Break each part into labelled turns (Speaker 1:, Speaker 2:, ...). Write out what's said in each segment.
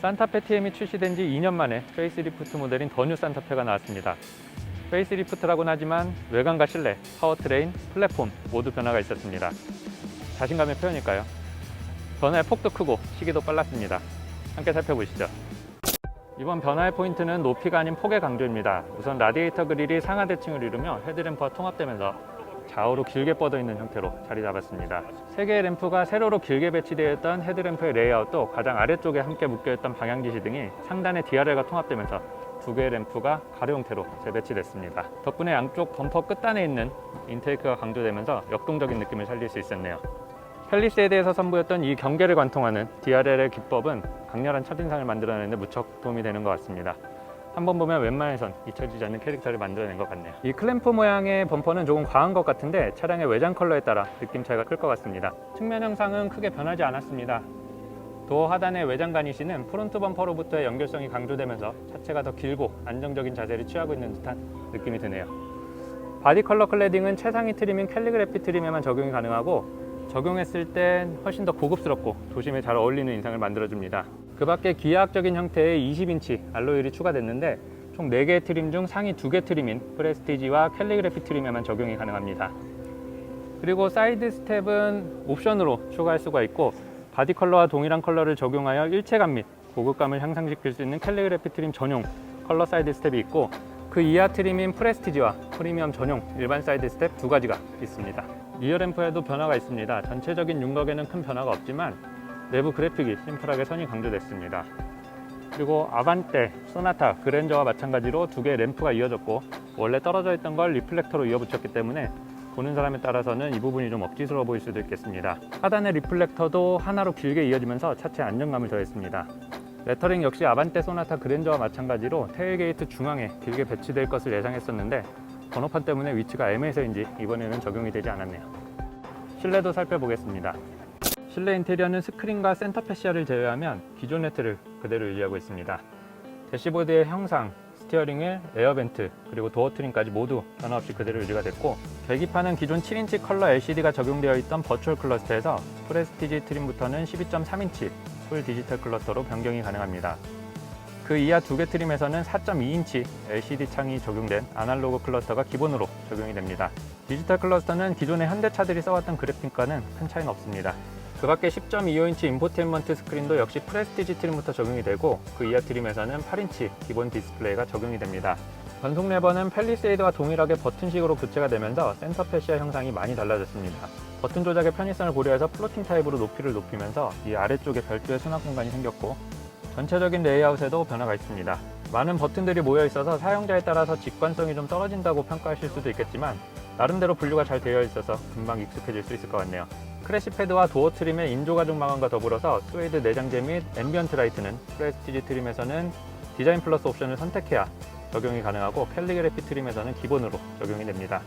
Speaker 1: 산타페 TM이 출시된 지 2년 만에 페이스리프트 모델인 더 뉴 산타페가 나왔습니다. 페이스리프트라고는 하지만 외관과 실내, 파워트레인, 플랫폼 모두 변화가 있었습니다. 자신감의 표현일까요? 변화의 폭도 크고 시기도 빨랐습니다. 함께 살펴보시죠. 이번 변화의 포인트는 높이가 아닌 폭의 강조입니다. 우선 라디에이터 그릴이 상하 대칭을 이루며 헤드램프와 통합되면서 좌우로 길게 뻗어 있는 형태로 자리 잡았습니다. 3개의 램프가 세로로 길게 배치되어 있던 헤드램프의 레이아웃도 가장 아래쪽에 함께 묶여있던 방향지시 등이 상단의 DRL과 통합되면서 2개의 램프가 가로 형태로 재배치됐습니다. 덕분에 양쪽 범퍼 끝단에 있는 인테이크가 강조되면서 역동적인 느낌을 살릴 수 있었네요. 팰리세이드에서 선보였던 이 경계를 관통하는 DRL의 기법은 강렬한 첫인상을 만들어내는 데 무척 도움이 되는 것 같습니다. 한번 보면 웬만해선 잊혀지지 않는 캐릭터를 만들어낸 것 같네요. 이 클램프 모양의 범퍼는 조금 과한 것 같은데 차량의 외장 컬러에 따라 느낌 차이가 클 것 같습니다. 측면 형상은 크게 변하지 않았습니다. 도어 하단의 외장 가니쉬는 프론트 범퍼로부터의 연결성이 강조되면서 차체가 더 길고 안정적인 자세를 취하고 있는 듯한 느낌이 드네요. 바디 컬러 클래딩은 최상위 트림인 캘리그래피 트림에만 적용이 가능하고 적용했을 땐 훨씬 더 고급스럽고 도심에 잘 어울리는 인상을 만들어줍니다. 그 밖에 기하학적인 형태의 20인치 알로이율이 추가됐는데 총 4개의 트림 중 상위 2개 트림인 프레스티지와 캘리그래피 트림에만 적용이 가능합니다. 그리고 사이드 스텝은 옵션으로 추가할 수가 있고 바디 컬러와 동일한 컬러를 적용하여 일체감 및 고급감을 향상시킬 수 있는 캘리그래피 트림 전용 컬러 사이드 스텝이 있고 그 이하 트림인 프레스티지와 프리미엄 전용 일반 사이드 스텝 2가지가 있습니다. 리어 램프에도 변화가 있습니다. 전체적인 윤곽에는 큰 변화가 없지만 내부 그래픽이 심플하게 선이 강조됐습니다. 그리고 아반떼, 소나타, 그랜저와 마찬가지로 2개의 램프가 이어졌고 원래 떨어져 있던 걸 리플렉터로 이어붙였기 때문에 보는 사람에 따라서는 이 부분이 좀 억지스러워 보일 수도 있겠습니다. 하단의 리플렉터도 하나로 길게 이어지면서 차체에 안정감을 더했습니다. 레터링 역시 아반떼, 소나타, 그랜저와 마찬가지로 테일게이트 중앙에 길게 배치될 것을 예상했었는데 번호판 때문에 위치가 애매해서인지 이번에는 적용이 되지 않았네요. 실내도 살펴보겠습니다. 실내 인테리어는 스크린과 센터 패시아를 제외하면 기존 레트를 그대로 유지하고 있습니다. 대시보드의 형상, 스티어링 휠, 에어벤트, 그리고 도어 트림까지 모두 변화 없이 그대로 유지가 됐고 계기판은 기존 7인치 컬러 LCD가 적용되어 있던 버추얼 클러스터에서 프레스티지 트림부터는 12.3인치 풀 디지털 클러스터로 변경이 가능합니다. 그 이하 2개 트림에서는 4.2인치 LCD 창이 적용된 아날로그 클러스터가 기본으로 적용이 됩니다. 디지털 클러스터는 기존의 현대차들이 써왔던 그래픽과는 큰 차이는 없습니다. 그 밖에 10.25인치 인포테인먼트 스크린도 역시 프레스티지 트림부터 적용이 되고 그 이하 트림에서는 8인치 기본 디스플레이가 적용이 됩니다. 전속 레버는 팰리세이드와 동일하게 버튼식으로 교체가 되면서 센터 패시아 형상이 많이 달라졌습니다. 버튼 조작의 편의성을 고려해서 플로팅 타입으로 높이를 높이면서 이 아래쪽에 별도의 수납 공간이 생겼고 전체적인 레이아웃에도 변화가 있습니다. 많은 버튼들이 모여 있어서 사용자에 따라서 직관성이 좀 떨어진다고 평가하실 수도 있겠지만 나름대로 분류가 잘 되어 있어서 금방 익숙해질 수 있을 것 같네요. 크래시 패드와 도어 트림의 인조 가죽 마감과 더불어서 스웨이드 내장재 및 앰비언트 라이트는 프레스티지 트림에서는 디자인 플러스 옵션을 선택해야 적용이 가능하고 캘리그래피 트림에서는 기본으로 적용이 됩니다.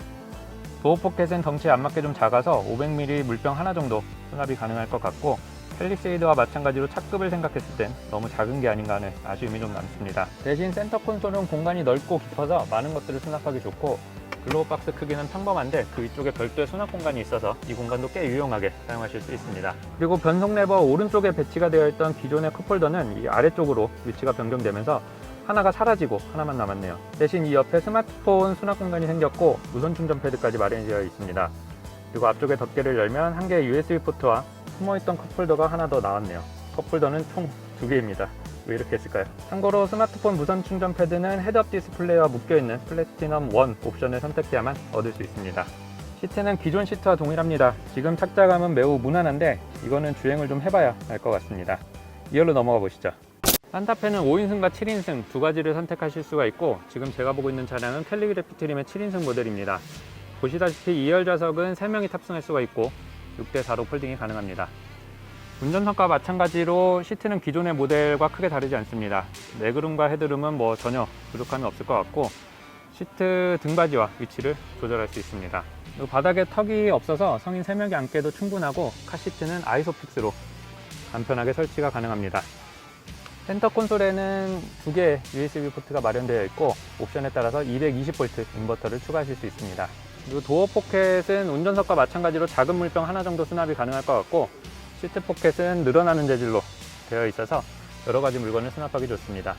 Speaker 1: 도어 포켓은 덩치에 안 맞게 좀 작아서 500ml 물병 하나 정도 수납이 가능할 것 같고 팰리세이드와 마찬가지로 차급을 생각했을 땐 너무 작은 게 아닌가 하는 아쉬움이 좀 남습니다. 대신 센터 콘솔은 공간이 넓고 깊어서 많은 것들을 수납하기 좋고 글로우 박스 크기는 평범한데 그 위쪽에 별도의 수납 공간이 있어서 이 공간도 꽤 유용하게 사용하실 수 있습니다. 그리고 변속 레버 오른쪽에 배치가 되어 있던 기존의 컵홀더는 이 아래쪽으로 위치가 변경되면서 하나가 사라지고 하나만 남았네요. 대신 이 옆에 스마트폰 수납 공간이 생겼고 무선 충전 패드까지 마련되어 있습니다. 그리고 앞쪽에 덮개를 열면 한 개의 USB 포트와 숨어있던 컵홀더가 하나 더 나왔네요. 컵홀더는 총 2개입니다. 왜 이렇게 했을까요? 참고로 스마트폰 무선 충전 패드는 헤드업 디스플레이와 묶여있는 플래티넘 1 옵션을 선택해야만 얻을 수 있습니다. 시트는 기존 시트와 동일합니다. 지금 착자감은 매우 무난한데 이거는 주행을 좀 해봐야 알 것 같습니다. 2열로 넘어가 보시죠. 산타페는 5인승과 7인승 두 가지를 선택하실 수가 있고 지금 제가 보고 있는 차량은 캘리그래피 트림의 7인승 모델입니다. 보시다시피 2열 좌석은 3명이 탑승할 수가 있고 6대4로 폴딩이 가능합니다. 운전석과 마찬가지로 시트는 기존의 모델과 크게 다르지 않습니다. 레그룸과 헤드룸은 전혀 부족함이 없을 것 같고 시트 등받이와 위치를 조절할 수 있습니다. 그리고 바닥에 턱이 없어서 성인 3명이 앉기에도 충분하고 카시트는 아이소픽스로 간편하게 설치가 가능합니다. 센터 콘솔에는 2개의 USB 포트가 마련되어 있고 옵션에 따라서 220V 인버터를 추가하실 수 있습니다. 그리고 도어 포켓은 운전석과 마찬가지로 작은 물병 하나 정도 수납이 가능할 것 같고 시트 포켓은 늘어나는 재질로 되어 있어서 여러 가지 물건을 수납하기 좋습니다.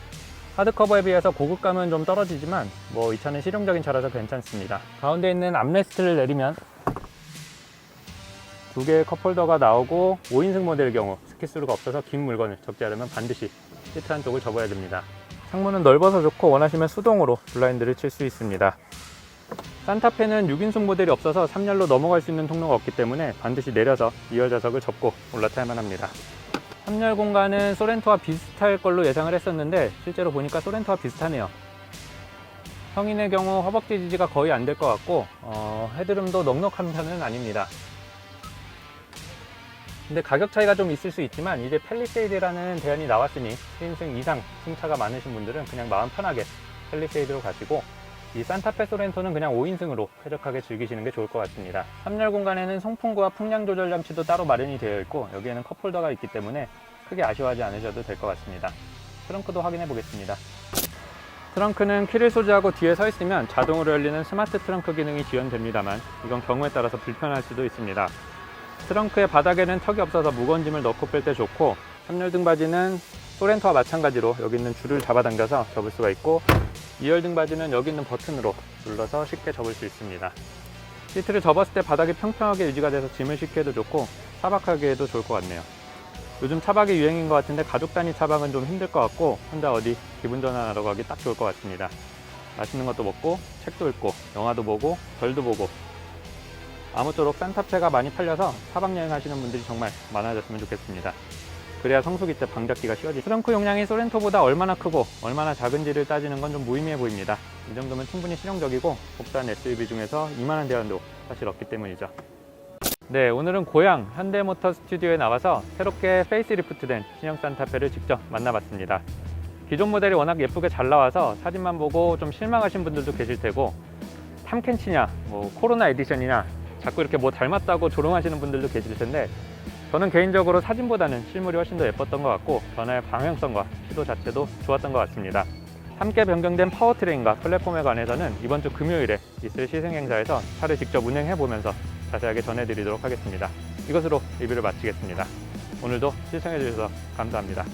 Speaker 1: 하드커버에 비해서 고급감은 좀 떨어지지만 이 차는 실용적인 차라서 괜찮습니다. 가운데 있는 암레스트를 내리면 두 개의 컵홀더가 나오고 5인승 모델의 경우 스키스루가 없어서 긴 물건을 적지 않으면 반드시 시트 한쪽을 접어야 됩니다. 창문은 넓어서 좋고 원하시면 수동으로 블라인드를 칠 수 있습니다. 산타페는 6인승 모델이 없어서 3열로 넘어갈 수 있는 통로가 없기 때문에 반드시 내려서 2열 좌석을 접고 올라타야만 합니다. 3열 공간은 소렌토와 비슷할 걸로 예상을 했었는데 실제로 보니까 소렌토와 비슷하네요. 성인의 경우 허벅지 지지가 거의 안 될 것 같고 헤드룸도 넉넉한 편은 아닙니다. 근데 가격 차이가 좀 있을 수 있지만 이제 팰리세이드라는 대안이 나왔으니 1인승 이상 승차가 많으신 분들은 그냥 마음 편하게 팰리세이드로 가시고 이 산타페 소렌토는 그냥 5인승으로 쾌적하게 즐기시는 게 좋을 것 같습니다. 3열 공간에는 송풍구와 풍량 조절 장치도 따로 마련이 되어 있고 여기에는 컵홀더가 있기 때문에 크게 아쉬워하지 않으셔도 될 것 같습니다. 트렁크도 확인해 보겠습니다. 트렁크는 키를 소지하고 뒤에 서 있으면 자동으로 열리는 스마트 트렁크 기능이 지원됩니다만 이건 경우에 따라서 불편할 수도 있습니다. 트렁크의 바닥에는 턱이 없어서 무거운 짐을 넣고 뺄 때 좋고 3열 등받이는 소렌토와 마찬가지로 여기 있는 줄을 잡아당겨서 접을 수가 있고 2열 등받이는 여기 있는 버튼으로 눌러서 쉽게 접을 수 있습니다. 시트를 접었을 때 바닥이 평평하게 유지가 돼서 짐을 싣기에도 좋고 차박하기에도 좋을 것 같네요. 요즘 차박이 유행인 것 같은데 가족 단위 차박은 좀 힘들 것 같고 혼자 어디 기분 전환하러 가기 딱 좋을 것 같습니다. 맛있는 것도 먹고 책도 읽고 영화도 보고 별도 보고 아무쪼록 산타페가 많이 팔려서 차박여행 하시는 분들이 정말 많아졌으면 좋겠습니다. 그래야 성수기 때 방 잡기가 쉬워지죠. 트렁크 용량이 소렌토보다 얼마나 크고 얼마나 작은지를 따지는 건 좀 무의미해 보입니다. 이 정도면 충분히 실용적이고 국산 SUV 중에서 이만한 대안도 사실 없기 때문이죠. 네, 오늘은 고양 현대모터 스튜디오에 나와서 새롭게 페이스리프트된 신형 산타페를 직접 만나봤습니다. 기존 모델이 워낙 예쁘게 잘 나와서 사진만 보고 좀 실망하신 분들도 계실 테고 탐켄치냐, 코로나 에디션이냐 자꾸 이렇게 닮았다고 조롱하시는 분들도 계실 텐데 저는 개인적으로 사진보다는 실물이 훨씬 더 예뻤던 것 같고 변화의 방향성과 시도 자체도 좋았던 것 같습니다. 함께 변경된 파워트레인과 플랫폼에 관해서는 이번 주 금요일에 있을 시승행사에서 차를 직접 운행해보면서 자세하게 전해드리도록 하겠습니다. 이것으로 리뷰를 마치겠습니다. 오늘도 시청해주셔서 감사합니다.